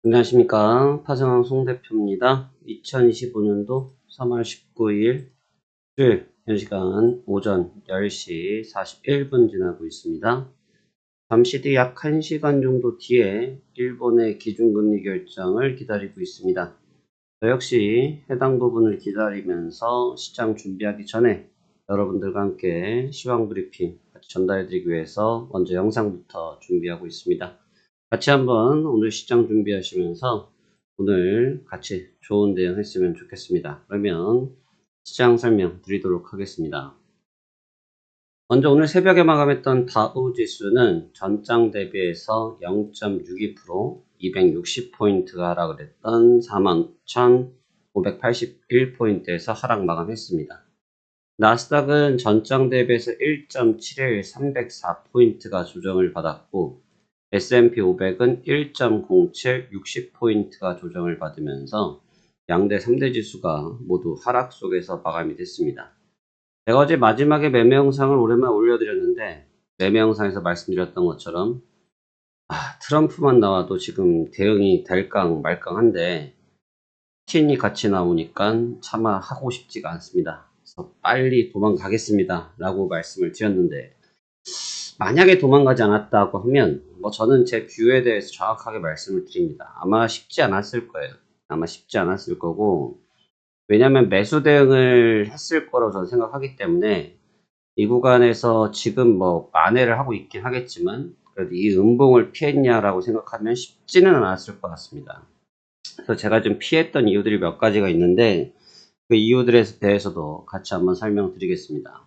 안녕하십니까. 파생왕 송 대표입니다. 2025년도 3월 19일 수요일 현 시간 오전 10시 41분 지나고 있습니다. 잠시 뒤 약 1시간 정도 뒤에 일본의 기준금리 결정을 기다리고 있습니다. 저 역시 해당 부분을 기다리면서 시장 준비하기 전에 여러분들과 함께 시황 브리핑 같이 전달해드리기 위해서 먼저 영상부터 준비하고 있습니다. 같이 한번 오늘 시장 준비하시면서 오늘 같이 좋은 대응 했으면 좋겠습니다. 그러면 시장 설명 드리도록 하겠습니다. 먼저 오늘 새벽에 마감했던 다우 지수는 전장 대비해서 0.62% 260포인트가 하락을 했던 41,581포인트에서 하락 마감했습니다. 나스닥은 전장 대비해서 1.71 304포인트가 조정을 받았고 S&P 500은 1.07 60포인트가 조정을 받으면서 양대 3대 지수가 모두 하락 속에서 마감이 됐습니다. 제가 어제 마지막에 매매 영상을 오랜만에 올려드렸는데 매매 영상에서 말씀드렸던 것처럼 트럼프만 나와도 지금 대응이 될깡 말깡한데 푸틴이 같이 나오니까 차마 하고 싶지가 않습니다. 그래서 빨리 도망가겠습니다 라고 말씀을 드렸는데 만약에 도망가지 않았다고 하면 저는 제 뷰에 대해서 정확하게 말씀을 드립니다. 아마 쉽지 않았을 거예요. 아마 쉽지 않았을 거고 왜냐하면 매수 대응을 했을 거라고 저는 생각하기 때문에 이 구간에서 지금 만회를 하고 있긴 하겠지만 그래도 이 음봉을 피했냐라고 생각하면 쉽지는 않았을 것 같습니다. 그래서 제가 좀 피했던 이유들이 몇 가지가 있는데 그 이유들에 대해서도 같이 한번 설명드리겠습니다.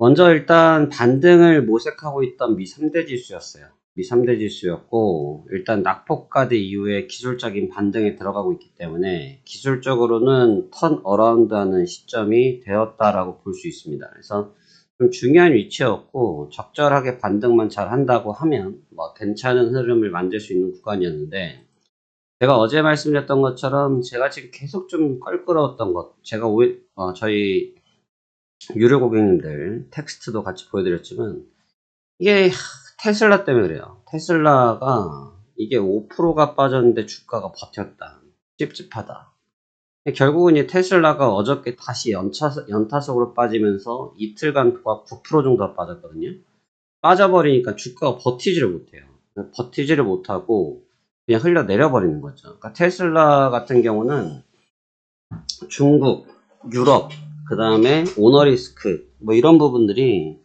먼저 일단 반등을 모색하고 있던 미 3대 지수였어요. 미 3대 지수였고 일단 낙폭가드 이후에 기술적인 반등에 들어가고 있기 때문에 기술적으로는 턴 어라운드 하는 시점이 되었다라고 볼 수 있습니다. 그래서 좀 중요한 위치였고 적절하게 반등만 잘 한다고 하면 괜찮은 흐름을 만들 수 있는 구간이었는데 제가 어제 말씀드렸던 것처럼 제가 지금 계속 좀 껄끄러웠던 것 제가 저희 유료 고객님들 텍스트도 같이 보여드렸지만 이게 테슬라 때문에 그래요. 테슬라가 이게 5%가 빠졌는데 주가가 버텼다. 찝찝하다. 결국은 이 테슬라가 어저께 다시 연타석으로 빠지면서 이틀간 도합 9% 정도가 빠졌거든요. 빠져버리니까 주가가 버티지를 못해요. 버티지를 못하고 그냥 흘러내려 버리는 거죠. 그러니까 테슬라 같은 경우는 중국, 유럽, 그 다음에 오너리스크 이런 부분들이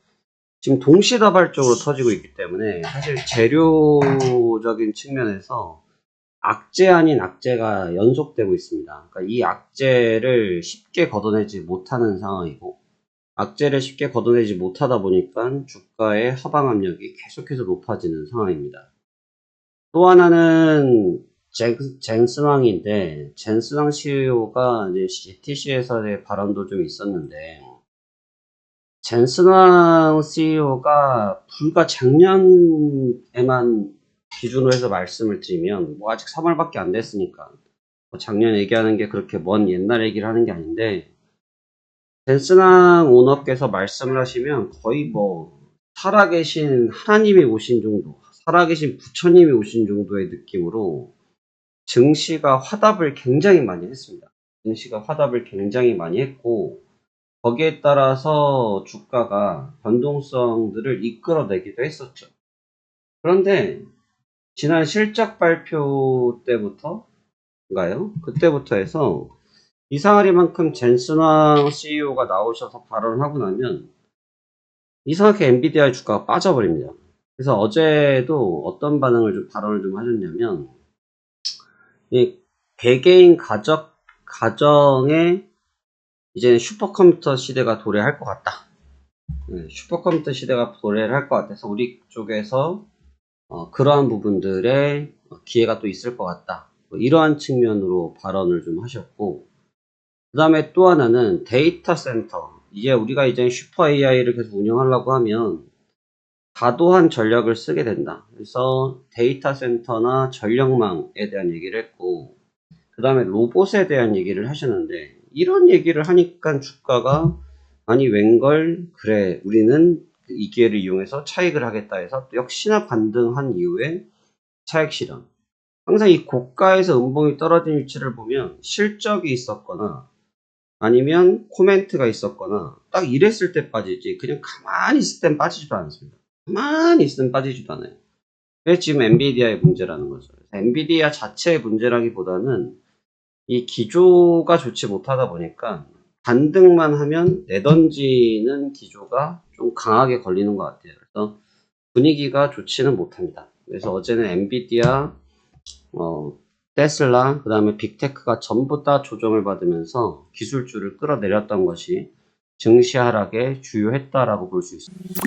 지금 동시다발적으로 터지고 있기 때문에 사실 재료적인 측면에서 악재 아닌 악재가 연속되고 있습니다. 그러니까 이 악재를 쉽게 걷어내지 못하는 상황이고 악재를 쉽게 걷어내지 못하다 보니까 주가의 하방 압력이 계속해서 높아지는 상황입니다. 또 하나는 젠스왕인데 젠스왕 CEO가 이제 GTC에서의 발언도 좀 있었는데 젠스왕 CEO가 불과 작년에만 기준으로 해서 말씀을 드리면 아직 3월밖에 안 됐으니까 작년 얘기하는 게 그렇게 먼 옛날 얘기를 하는 게 아닌데 젠스왕 오너께서 말씀을 하시면 거의 살아계신 하나님이 오신 정도 살아계신 부처님이 오신 정도의 느낌으로 증시가 화답을 굉장히 많이 했습니다. 증시가 화답을 굉장히 많이 했고 거기에 따라서 주가가 변동성들을 이끌어내기도 했었죠. 그런데 지난 실적 발표 때부터인가요? 그때부터 해서 이상하리만큼 젠슨왕 CEO가 나오셔서 발언을 하고 나면 이상하게 엔비디아의 주가가 빠져버립니다. 그래서 어제도 어떤 발언을 좀 하셨냐면 이 개개인 가정에 이제 슈퍼컴퓨터 시대가 도래할 것 같다. 슈퍼컴퓨터 시대가 도래를 할 것 같아서 우리 쪽에서 그러한 부분들에 기회가 또 있을 것 같다. 이러한 측면으로 발언을 좀 하셨고 그 다음에 또 하나는 데이터 센터. 이제 우리가 이제 슈퍼 AI를 계속 운영하려고 하면 과도한 전력을 쓰게 된다. 그래서 데이터 센터나 전력망에 대한 얘기를 했고 그 다음에 로봇에 대한 얘기를 하셨는데 이런 얘기를 하니까 주가가 아니 웬걸 그래 우리는 이 기회를 이용해서 차익을 하겠다 해서 역시나 반등한 이후에 차익 실현 항상 이 고가에서 음봉이 떨어진 위치를 보면 실적이 있었거나 아니면 코멘트가 있었거나 딱 이랬을 때 빠지지 그냥 가만히 있을 땐 빠지지도 않습니다. 가만히 있을 땐 빠지지도 않아요. 그게 지금 엔비디아의 문제라는 거죠. 엔비디아 자체의 문제라기보다는 이 기조가 좋지 못하다 보니까 반등만 하면 내던지는 기조가 좀 강하게 걸리는 것 같아요. 그래서 분위기가 좋지는 못합니다. 그래서 어제는 엔비디아, 테슬라, 그 다음에 빅테크가 전부 다 조정을 받으면서 기술주를 끌어내렸던 것이 증시 하락에 주요했다라고 볼 수 있습니다.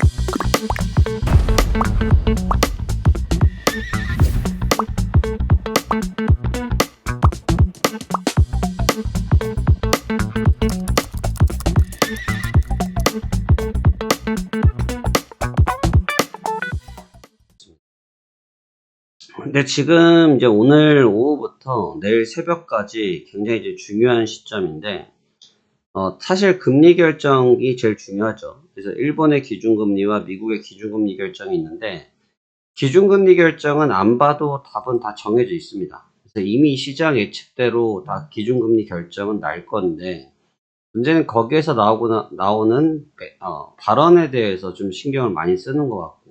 근데 지금 이제 오늘 오후부터 내일 새벽까지 굉장히 이제 중요한 시점인데, 사실 금리 결정이 제일 중요하죠. 그래서 일본의 기준금리와 미국의 기준금리 결정이 있는데, 기준금리 결정은 안 봐도 답은 다 정해져 있습니다. 그래서 이미 시장 예측대로 다 기준금리 결정은 날 건데, 문제는 거기에서 나오는 발언에 대해서 좀 신경을 많이 쓰는 것 같고,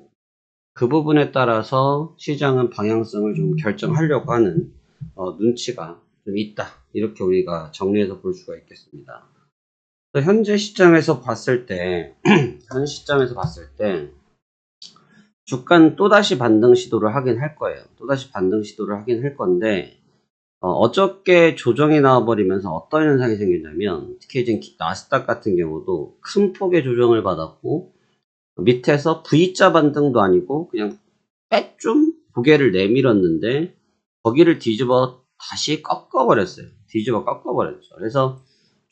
그 부분에 따라서 시장은 방향성을 좀 결정하려고 하는 눈치가 좀 있다. 이렇게 우리가 정리해서 볼 수가 있겠습니다. 현재 시점에서 봤을 때, 주가는 또다시 반등 시도를 하긴 할 거예요. 또다시 반등 시도를 하긴 할 건데, 어저께 조정이 나와버리면서 어떤 현상이 생겼냐면, 특히 이제 나스닥 같은 경우도 큰 폭의 조정을 받았고, 밑에서 V자 반등도 아니고 그냥 빼좀 고개를 내밀었는데 거기를 뒤집어 다시 꺾어버렸어요. 그래서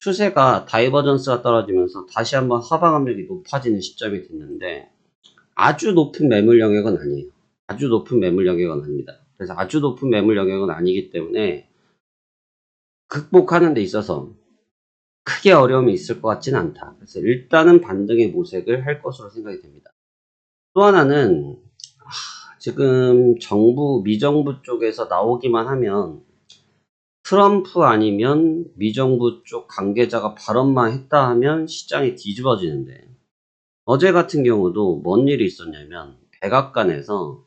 추세가 다이버전스가 떨어지면서 다시 한번 하방 압력이 높아지는 시점이 됐는데 아주 높은 매물 영역은 아니에요. 아주 높은 매물 영역은 아닙니다. 그래서 아주 높은 매물 영역은 아니기 때문에 극복하는 데 있어서 크게 어려움이 있을 것 같지는 않다. 그래서 일단은 반등의 모색을 할 것으로 생각이 됩니다. 또 하나는 지금 미정부 쪽에서 나오기만 하면 트럼프 아니면 미정부 쪽 관계자가 발언만 했다 하면 시장이 뒤집어지는데 어제 같은 경우도 뭔 일이 있었냐면 백악관에서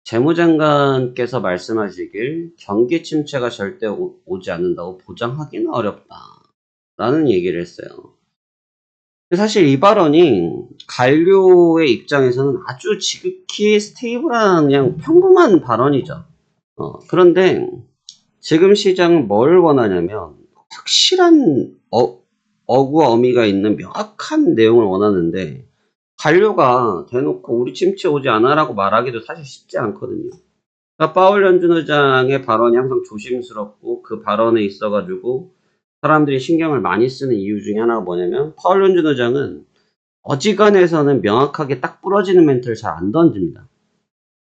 재무장관께서 말씀하시길 경기 침체가 절대 오지 않는다고 보장하기는 어렵다 라는 얘기를 했어요. 사실 이 발언이 관료의 입장에서는 아주 지극히 스테이블한 그냥 평범한 발언이죠. 그런데 지금 시장은 뭘 원하냐면 확실한 어구어미가 있는 명확한 내용을 원하는데 관료가 대놓고 우리 침체 오지 않아 라고 말하기도 사실 쉽지 않거든요. 그러니까 파월 연준 의장의 발언이 항상 조심스럽고 그 발언에 있어가지고 사람들이 신경을 많이 쓰는 이유 중에 하나가 뭐냐면 파월 연준 의장은 어지간해서는 명확하게 딱 부러지는 멘트를 잘 안 던집니다.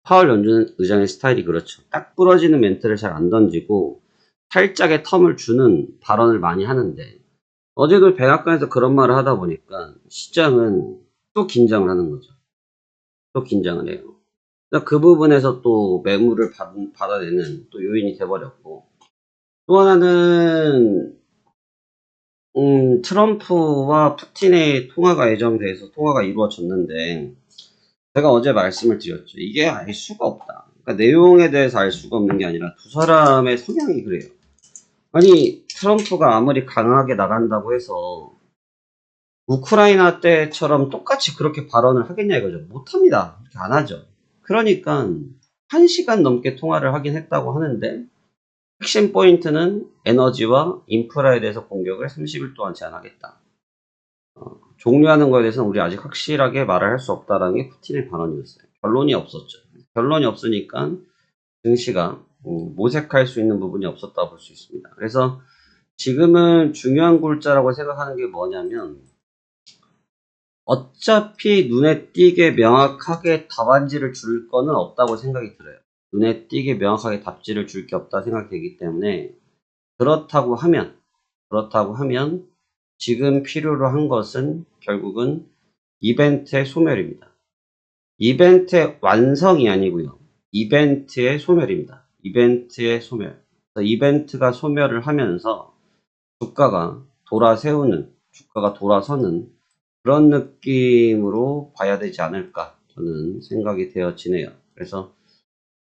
파월 연준 의장의 스타일이 그렇죠. 딱 부러지는 멘트를 잘 안 던지고 살짝의 텀을 주는 발언을 많이 하는데 어제도 백악관에서 그런 말을 하다 보니까 시장은 또 긴장을 하는 거죠. 또 긴장을 해요. 그 부분에서 또 매물을 받아내는 또 요인이 돼버렸고 또 하나는 트럼프와 푸틴의 통화가 예정돼서 통화가 이루어졌는데 제가 어제 말씀을 드렸죠. 이게 알 수가 없다. 그러니까 내용에 대해서 알 수가 없는 게 아니라 두 사람의 성향이 그래요. 아니 트럼프가 아무리 강하게 나간다고 해서 우크라이나 때처럼 똑같이 그렇게 발언을 하겠냐 이거죠. 못합니다. 그렇게 안 하죠. 그러니까 1시간 넘게 통화를 하긴 했다고 하는데 핵심 포인트는 에너지와 인프라에 대해서 공격을 30일 동안 제한하겠다. 종료하는 것에 대해서는 우리 아직 확실하게 말을 할 수 없다라는 게 푸틴의 발언이었어요. 결론이 없었죠. 결론이 없으니까 증시가 모색할 수 있는 부분이 없었다고 볼 수 있습니다. 그래서 지금은 중요한 골자라고 생각하는 게 뭐냐면 어차피 눈에 띄게 명확하게 답안지를 줄 거는 없다고 생각이 들어요. 눈에 띄게 명확하게 답지를 줄 게 없다 생각이 되기 때문에 그렇다고 하면 지금 필요로 한 것은 결국은 이벤트의 소멸입니다. 이벤트의 완성이 아니고요. 이벤트의 소멸입니다. 이벤트의 소멸. 이벤트가 소멸을 하면서 주가가 돌아서는 그런 느낌으로 봐야 되지 않을까 저는 생각이 되어지네요. 그래서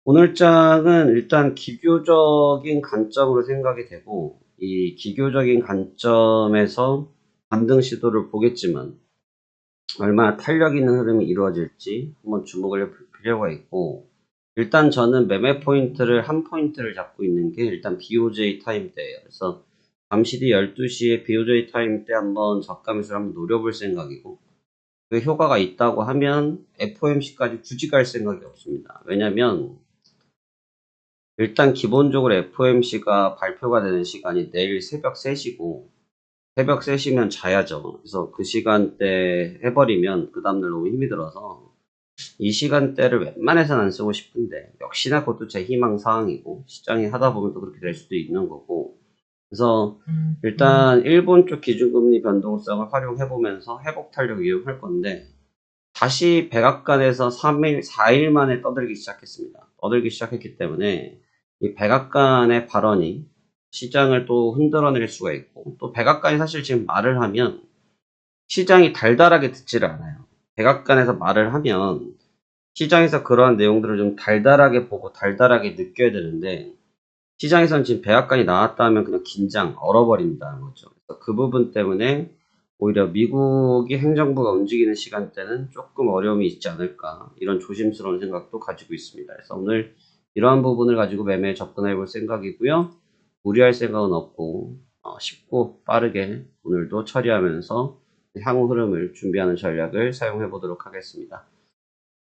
오늘 장은 일단 기교적인 관점으로 생각이 되고, 이 기교적인 관점에서 반등 시도를 보겠지만 얼마나 탄력 있는 흐름이 이루어질지 한번 주목을 해볼 필요가 있고, 일단 저는 매매 포인트를 한 포인트를 잡고 있는 게 일단 BOJ 타임대예요. 그래서 잠시 뒤 12시에 BOJ 타임대 한번 저가 매수를 한번 노려볼 생각이고, 그 효과가 있다고 하면 FOMC까지 굳이 갈 생각이 없습니다. 왜냐면 일단 기본적으로 FOMC가 발표가 되는 시간이 내일 새벽 3시고, 새벽 3시면 자야죠. 그래서 그 시간대 해버리면 그 다음날 너무 힘이 들어서 이 시간대를 웬만해서는 안 쓰고 싶은데, 역시나 그것도 제 희망 사항이고 시장이 하다 보면 또 그렇게 될 수도 있는 거고, 그래서 일단 일본 쪽 기준금리 변동성을 활용해 보면서 회복 탄력 이용할 건데, 다시 백악관에서 4일 만에 떠들기 시작했습니다. 떠들기 시작했기 때문에 이 백악관의 발언이 시장을 또 흔들어낼 수가 있고, 또 백악관이 사실 지금 말을 하면 시장이 달달하게 듣지를 않아요. 백악관에서 말을 하면 시장에서 그러한 내용들을 좀 달달하게 보고 달달하게 느껴야 되는데, 시장에서는 지금 백악관이 나왔다 하면 그냥 긴장, 얼어버린다는 거죠. 그래서 그 부분 때문에 오히려 미국이 행정부가 움직이는 시간대는 조금 어려움이 있지 않을까, 이런 조심스러운 생각도 가지고 있습니다. 그래서 오늘 이러한 부분을 가지고 매매에 접근해 볼 생각이고요. 무리할 생각은 없고 쉽고 빠르게 오늘도 처리하면서 향후 흐름을 준비하는 전략을 사용해 보도록 하겠습니다.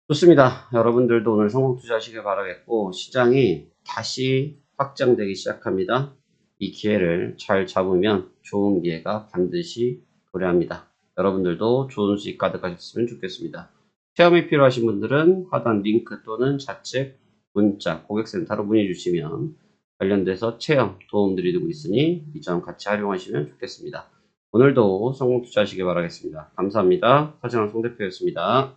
좋습니다. 여러분들도 오늘 성공 투자하시길 바라겠고, 시장이 다시 확장되기 시작합니다. 이 기회를 잘 잡으면 좋은 기회가 반드시 도래합니다. 여러분들도 좋은 수익 가득하셨으면 좋겠습니다. 체험이 필요하신 분들은 하단 링크 또는 좌측 문자 고객센터로 문의 주시면 관련돼서 체험 도움드리고 있으니 이 점 같이 활용하시면 좋겠습니다. 오늘도 성공 투자하시길 바라겠습니다. 감사합니다. 서진환 송대표였습니다.